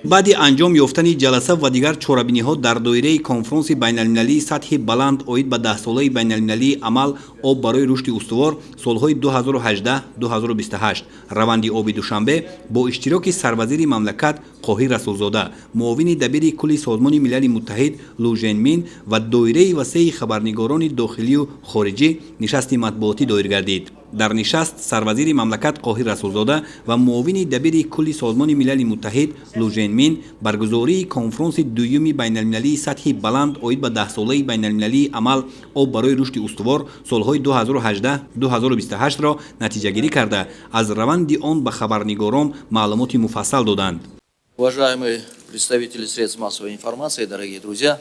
баъди анҷом ёфтани ҷаласа ва дигар чорабиниҳо дар доираи конфронси байналмилалии сатҳи баланд оид ба 10-солаи байналмилалии амал об барои рушди устувор солҳои 2018-2028 раванди оби душанбе бо иштироки сарвазири мамлакат қоҳир расулзода, муовини дабири кулли созмони милали муттаҳид Лу Женмин ва доираи васеи хабарнигорони дохилию хориҷӣ нишасти матбуотӣ доир гардид. дар нишаст сарвазири мамлакат Қоҳир Расулзода ва муовини дабири кулли созмони милали муттаҳид Лу Женмин баргузории конфронси дуюми байналмилалии сатҳи баланд оид ба 10-солаи байналмилалии амал об барои рушди устувор солҳои 2018-2028-ро натиҷагирӣ карда, аз раванди он ба хабарнигорон маълумоти муфассал доданд. Уважаемые представители средств массовой информации, дорогие друзья,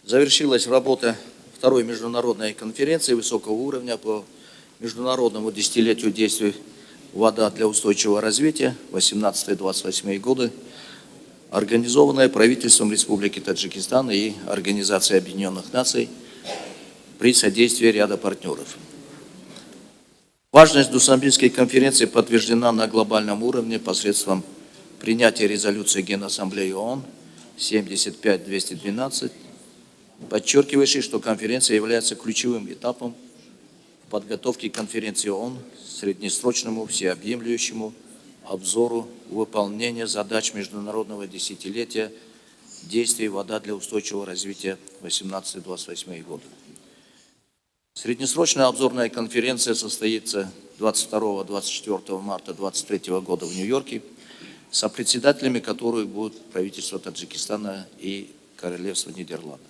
завершилась работа второй международной конференции высокого уровня по международному десятилетию действий «Вода для устойчивого развития» 18-28 годы, организованная правительством Республики Таджикистан и Организацией Объединенных Наций при содействии ряда партнеров. Важность Душанбенской конференции подтверждена на глобальном уровне посредством принятия резолюции Генассамблеи ООН 75-212, подчеркивающей, что конференция является ключевым этапом в подготовке конференции ООН к среднесрочному всеобъемлющему обзору выполнения задач международного десятилетия действий «Вода для устойчивого развития» 18-28 годы. Среднесрочная обзорная конференция состоится 22-24 марта 2023 года в Нью-Йорке, сопредседателями которой будут правительство Таджикистана и Королевство Нидерландов.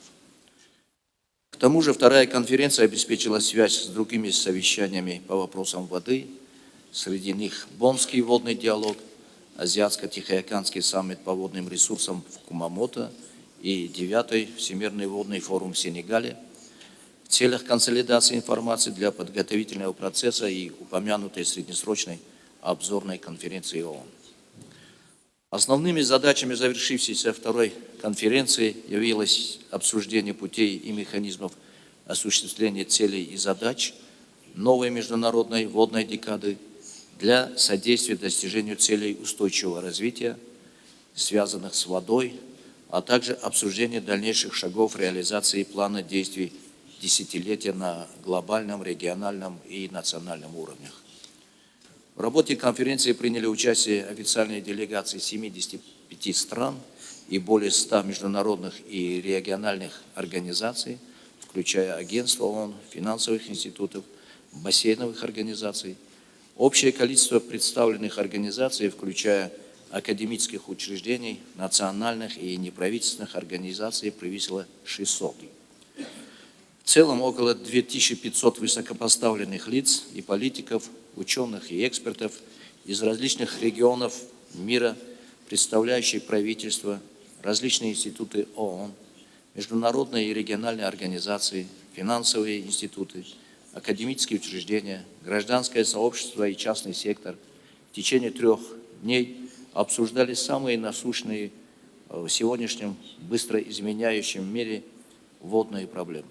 К тому же вторая конференция обеспечила связь с другими совещаниями по вопросам воды, среди них Боннский водный диалог, Азиатско-Тихоокеанский саммит по водным ресурсам в Кумамото и 9-й Всемирный водный форум в Сенегале в целях консолидации информации для подготовительного процесса и упомянутой среднесрочной обзорной конференции ООН. Основными задачами завершившейся второй конференции явилось обсуждение путей и механизмов осуществления целей и задач новой международной водной декады для содействия достижению целей устойчивого развития, связанных с водой, а также обсуждение дальнейших шагов реализации плана действий десятилетия на глобальном, региональном и национальном уровнях. В работе конференции приняли участие официальные делегации 75 стран и более 100 международных и региональных организаций, включая агентства ООН, финансовых институтов, бассейновых организаций. Общее количество представленных организаций, включая академических учреждений, национальных и неправительственных организаций, превысило 600. В целом около 2500 высокопоставленных лиц и политиков, ученых и экспертов из различных регионов мира, представляющих правительства, различные институты ООН, международные и региональные организации, финансовые институты, академические учреждения, гражданское сообщество и частный сектор в течение 3 дней обсуждали самые насущные в сегодняшнем быстро изменяющем мире водные проблемы.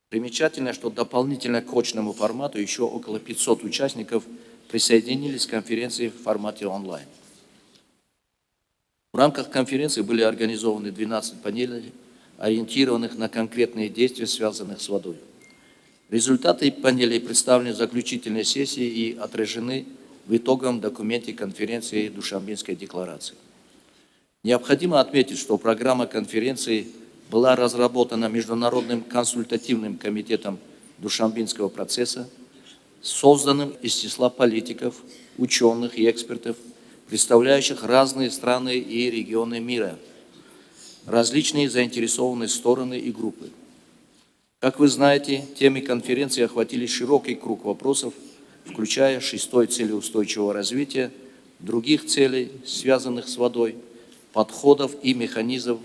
Примечательно, что дополнительно к очному формату еще около 500 участников присоединились к конференции в формате онлайн. В рамках конференции были организованы 12 панелей, ориентированных на конкретные действия, связанных с водой. Результаты панелей представлены в заключительной сессии и отражены в итоговом документе конференции Душанбенской декларации. Необходимо отметить, что программа конференции была разработана Международным консультативным комитетом Душанбенского процесса, созданным из числа политиков, ученых и экспертов, представляющих разные страны и регионы мира, различные заинтересованные стороны и группы. Как вы знаете, темы конференции охватили широкий круг вопросов, включая 6-й цели устойчивого развития, других целей, связанных с водой, подходов и механизмов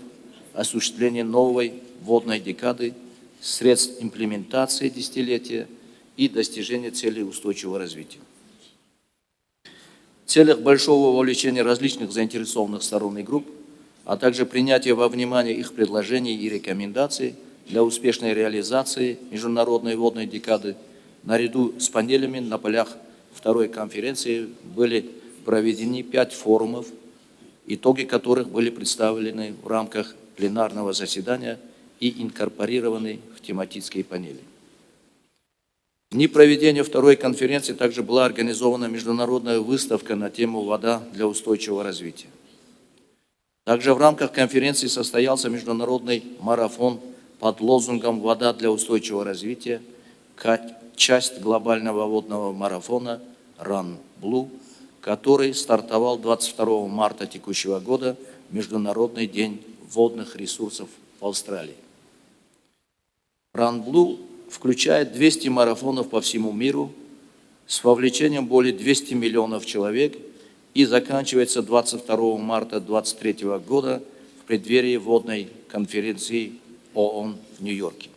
осуществления новой водной декады, средств имплементации десятилетия и достижения целей устойчивого развития. В целях большого вовлечения различных заинтересованных сторон и групп, а также принятия во внимание их предложений и рекомендаций для успешной реализации международной водной декады, наряду с панелями на полях второй конференции были проведены 5 форумов итоги которых были представлены в рамках пленарного заседания и инкорпорированы в тематические панели. В дни проведения второй конференции также была организована международная выставка на тему «Вода для устойчивого развития». Также в рамках конференции состоялся международный марафон под лозунгом «Вода для устойчивого развития», как часть глобального водного марафона Run Blue, который стартовал 22 марта текущего года, Международный день водных ресурсов в Австралии. Run Blue включает 200 марафонов по всему миру с вовлечением более 200 миллионов человек и заканчивается 22 марта 2023 года в преддверии водной конференции ООН в Нью-Йорке.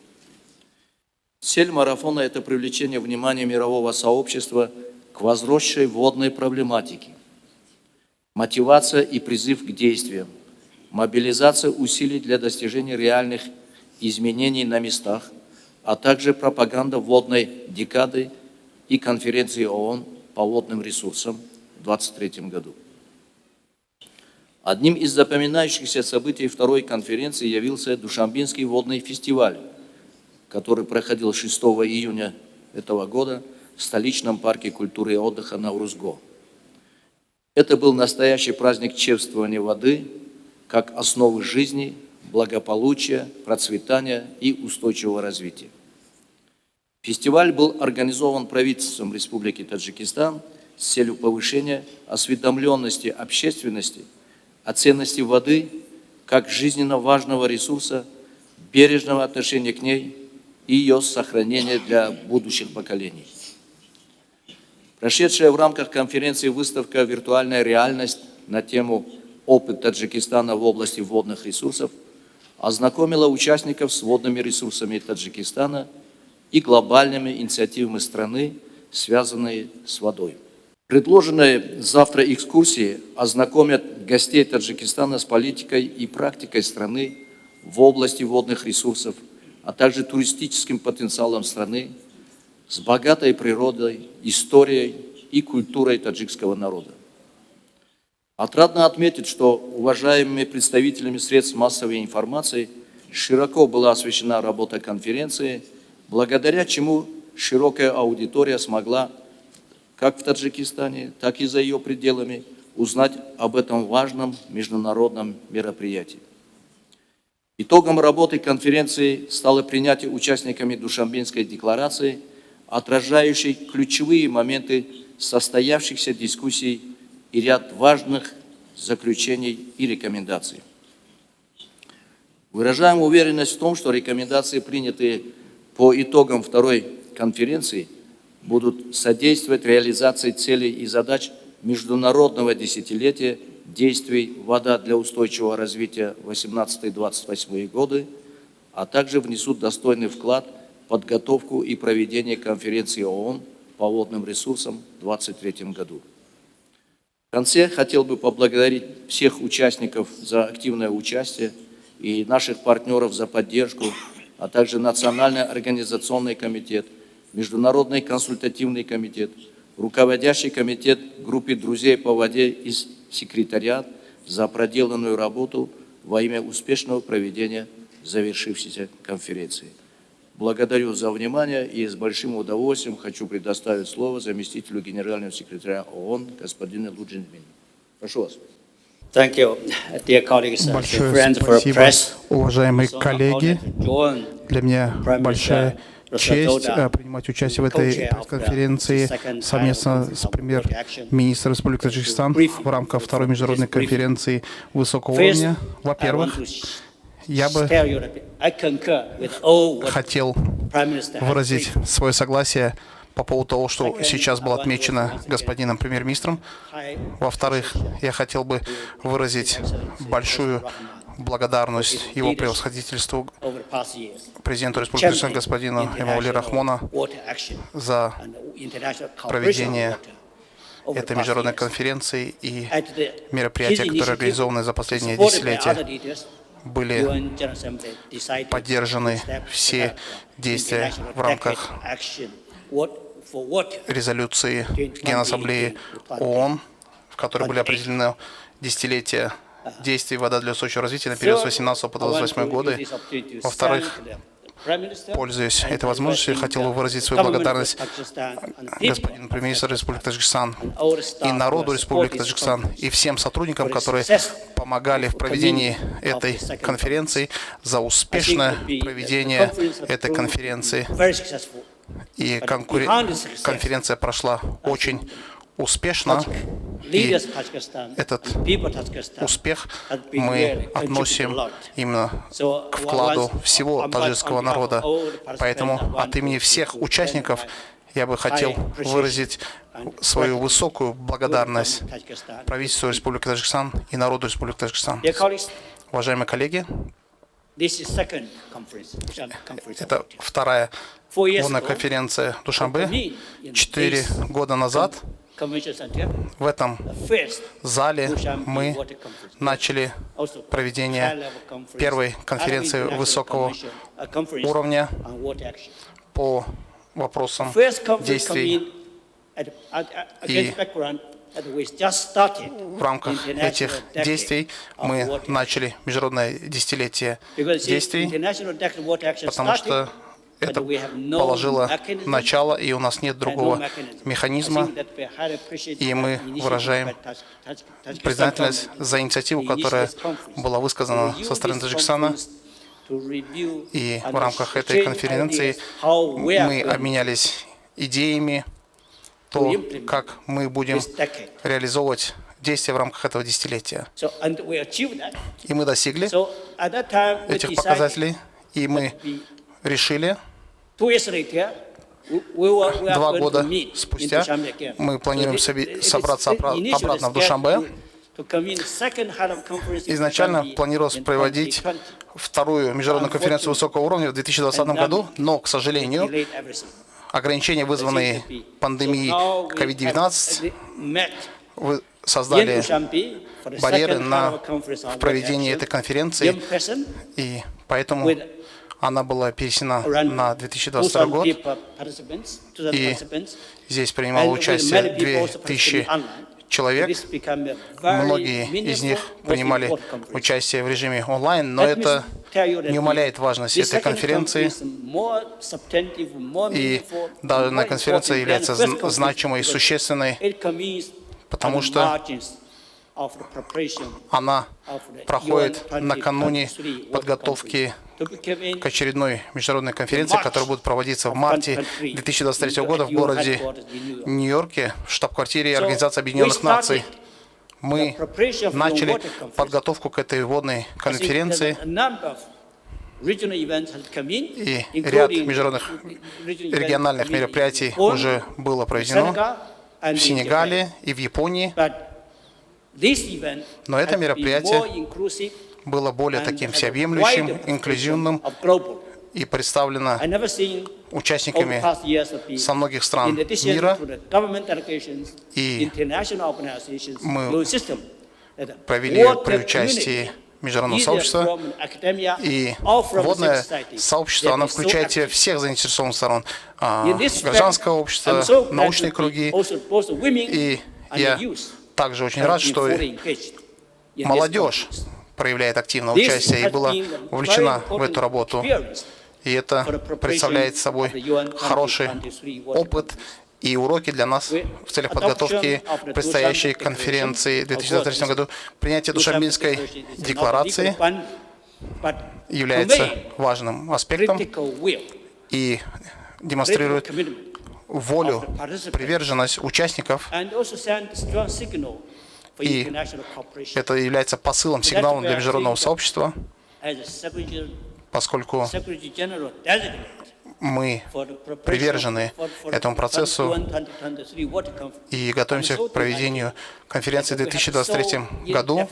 Цель марафона – это привлечение внимания мирового сообщества к возросшей водной проблематике, мотивация и призыв к действиям, мобилизация усилий для достижения реальных изменений на местах, а также пропаганда водной декады и конференции ООН по водным ресурсам в 2023 году. Одним из запоминающихся событий второй конференции явился Душанбинский водный фестиваль, который проходил 6 июня этого года в столичном парке культуры и отдыха Наурузго. Это был настоящий праздник чествования воды как основы жизни, благополучия, процветания и устойчивого развития. Фестиваль был организован правительством Республики Таджикистан с целью повышения осведомленности общественности о ценности воды как жизненно важного ресурса, бережного отношения к ней и ее сохранения для будущих поколений. Прошедшая в рамках конференции выставка «Виртуальная реальность» на тему «Опыт Таджикистана в области водных ресурсов» ознакомила участников с водными ресурсами Таджикистана и глобальными инициативами страны, связанные с водой. Предложенные завтра экскурсии ознакомят гостей Таджикистана с политикой и практикой страны в области водных ресурсов, а также туристическим потенциалом страны, с богатой природой, историей и культурой таджикского народа. Отрадно отметить, что уважаемыми представителями средств массовой информации широко была освещена работа конференции, благодаря чему широкая аудитория смогла как в Таджикистане, так и за ее пределами узнать об этом важном международном мероприятии. Итогом работы конференции стало принятие участниками Душанбинской декларации, отражающей ключевые моменты состоявшихся дискуссий и ряд важных заключений и рекомендаций. Выражаем уверенность в том, что рекомендации, принятые по итогам второй конференции, будут содействовать реализации целей и задач международного десятилетия действий «Вода для устойчивого развития» 18-28 годы, а также внесут достойный вклад в подготовку и проведение конференции ООН по водным ресурсам в 2023 году. В конце хотел бы поблагодарить всех участников за активное участие и наших партнеров за поддержку, а также Национальный организационный комитет, Международный консультативный комитет, руководящий комитет группы «Друзей по воде» и секретариат за проделанную работу во имя успешного проведения завершившейся конференции. Благодарю за внимание и с большим удовольствием хочу предоставить слово заместителю генерального секретаря ООН господину Лу Джинмину. Прошу вас. Большое спасибо, уважаемые коллеги. Для меня большая честь принимать участие в этой конференции совместно с премьер-министром Республики Таджикистан в рамках второй международной конференции высокого уровня. Во-первых, я бы хотел выразить свое согласие по поводу того, что сейчас было отмечено господином премьер-министром. Во-вторых, я хотел бы выразить большую благодарность его превосходительству президенту Республики Таджикистан господину Эмомали Рахмона за проведение этой международной конференции и мероприятия, которые организованы за последние десятилетия. Были поддержаны все действия в рамках резолюции Генассамблеи ООН, в которой были определены десятилетия действий «Вода для устойчивого развития» на период с 18 по 28 годы. Во-вторых, пользуясь этой возможностью, я хотел бы выразить свою благодарность господину премьер-министру Республики Таджикистан и народу Республики Таджикистан и всем сотрудникам, которые помогали в проведении этой конференции, за успешное проведение этой конференции. И конференция прошла очень успешно, и этот успех мы относим именно к вкладу всего таджикского народа. Поэтому от имени всех участников я бы хотел выразить свою высокую благодарность правительству Республики Таджикистан и народу Республики Таджикистан. Уважаемые коллеги, это вторая водная конференция Душанбе. 4 года назад в этом зале мы начали проведение первой конференции высокого уровня по вопросам действий. И в рамках этих действий мы начали международное десятилетие действий, потому что это положило начало, и у нас нет другого механизма, и мы выражаем признательность за инициативу, которая была высказана со стороны Таджикистана. И в рамках этой конференции мы обменялись идеями, то, как мы будем реализовывать действия в рамках этого десятилетия. И мы достигли этих показателей, и мы решили 2 года спустя, мы планируем собраться обратно в Душанбе. Изначально планировалось проводить вторую международную конференцию высокого уровня в 2020 году, но, к сожалению, ограничения, вызванные пандемией COVID-19, создали барьеры в проведении этой конференции, и поэтому она была перенесена на 2022 год, и здесь принимало участие 2000 человек. Многие из них принимали участие в режиме онлайн, но это не умаляет важность этой конференции. И данная конференция является значимой и существенной, потому что она проходит накануне подготовки к очередной международной конференции, которая будет проводиться в марте 2023 года в городе Нью-Йорке, в штаб-квартире Организации Объединенных Наций. Мы начали подготовку к этой водной конференции, и ряд международных региональных мероприятий уже было проведено в Сенегале и в Японии. Но это мероприятие было более таким всеобъемлющим, инклюзивным и представлено участниками со многих стран мира. И мы провели при участии международного сообщества, и водное сообщество, оно включает в себя всех заинтересованных сторон, гражданское общество, научные круги, и я также очень рад, что молодежь проявляет активное участие и была вовлечена в эту работу. И это представляет собой хороший опыт и уроки для нас в целях подготовки предстоящей конференции в 2023 году. Принятие Душанбинской декларации является важным аспектом и демонстрирует волю, приверженность участников, и это является посылом, сигналом для международного сообщества, поскольку мы привержены этому процессу и готовимся к проведению конференции в 2023 году.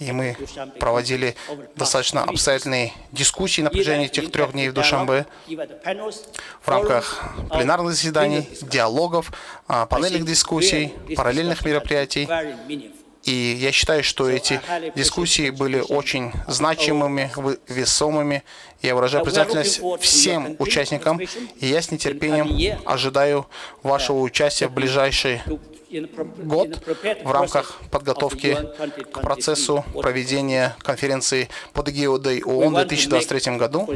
И мы проводили достаточно обстоятельные дискуссии на протяжении этих 3 дней в Душанбе в рамках пленарных заседаний, диалогов, панельных дискуссий, параллельных мероприятий. И я считаю, что эти дискуссии были очень значимыми, весомыми. Я выражаю признательность всем участникам, и я с нетерпением ожидаю вашего участия в ближайшей год в рамках подготовки к процессу проведения конференции под эгидой ООН в 2023 году.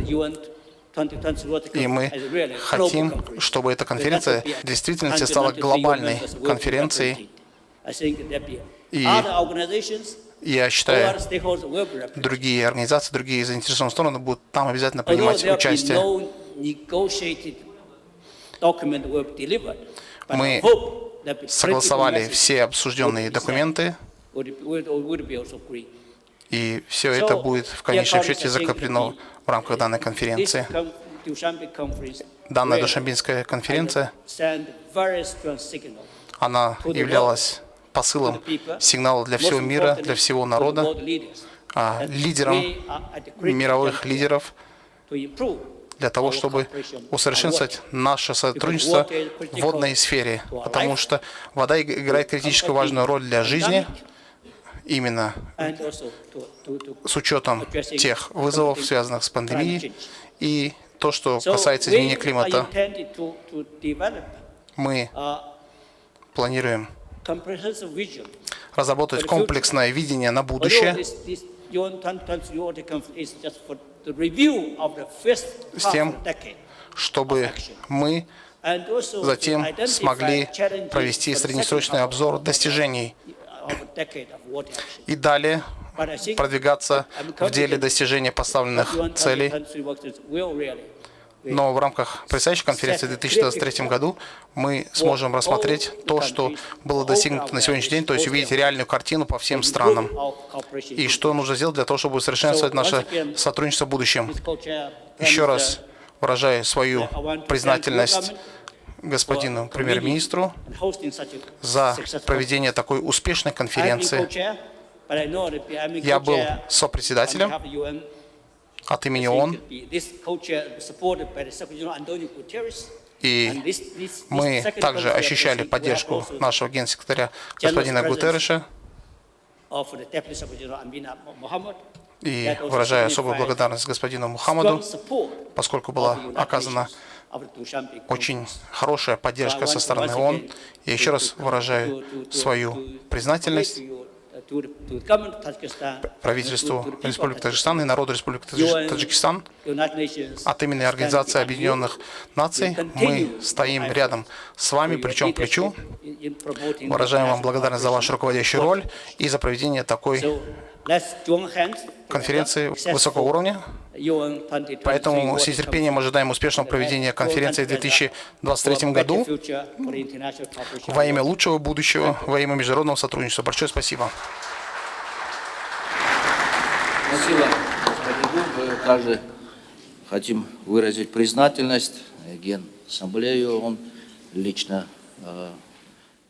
И мы хотим, чтобы эта конференция в действительности стала глобальной конференцией. И я считаю, другие организации, другие заинтересованные стороны будут там обязательно принимать участие. Мы согласовали все обсужденные документы, и все это будет в конечном счете закреплено в рамках данной конференции. Данная Душанбенская конференция, она являлась посылом, сигналом для всего мира, для всего народа, лидером мировых лидеров, для того, чтобы усовершенствовать наше сотрудничество в водной сфере, потому что вода играет критически важную роль для жизни, именно с учетом тех вызовов, связанных с пандемией, и то, что касается изменения климата. Мы планируем разработать комплексное видение на будущее с тем, чтобы мы затем смогли провести среднесрочный обзор достижений и далее продвигаться в деле достижения поставленных целей. Но в рамках предстоящей конференции в 2023 году мы сможем рассмотреть то, что было достигнуто на сегодняшний день, то есть увидеть реальную картину по всем странам. И что нужно сделать для того, чтобы усовершенствовать наше сотрудничество в будущем. Еще раз выражаю свою признательность господину премьер-министру за проведение такой успешной конференции. Я был сопредседателем от имени ООН, и мы также ощущали поддержку нашего генсекретаря господина Гутерреша, и выражаю особую благодарность господину Мухаммаду, поскольку была оказана очень хорошая поддержка со стороны ООН. Я еще раз выражаю свою признательность правительству Республики Таджикистан и народу Республики Таджикистан. От имени Организации Объединенных Наций мы стоим рядом с вами, плечом к плечу. Выражаем вам благодарность за вашу руководящую роль и за проведение такой конференции высокого уровня. Поэтому с нетерпением ожидаем успешного проведения конференции в 2023 году во имя лучшего будущего, во имя международного сотрудничества. Большое спасибо. Спасибо, господин Губ. Мы также хотим выразить признательность Генассамблею, он лично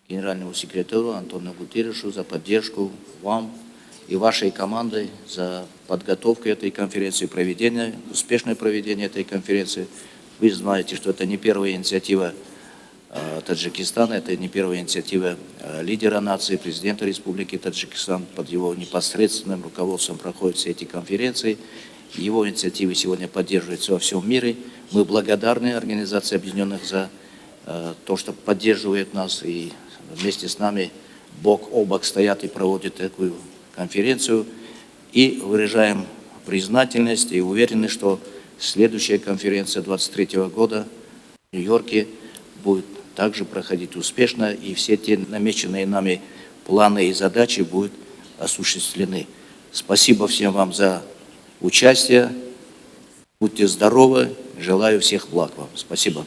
генеральному секретарю Антонио Гутеррешу за поддержку вам и вашей командой за подготовку этой конференции, успешное проведение этой конференции. Вы знаете, что это не первая инициатива Таджикистана, это не первая инициатива лидера нации, президента Республики Таджикистан. Под его непосредственным руководством проходят все эти конференции. Его инициативы сегодня поддерживаются во всем мире. Мы благодарны Организации Объединенных за то, что поддерживает нас и вместе с нами бок о бок стоят и проводят такую конференцию, и выражаем признательность и уверены, что следующая конференция 2023 года в Нью-Йорке будет также проходить успешно, и все те намеченные нами планы и задачи будут осуществлены. Спасибо всем вам за участие. Будьте здоровы. Желаю всех благ вам. Спасибо.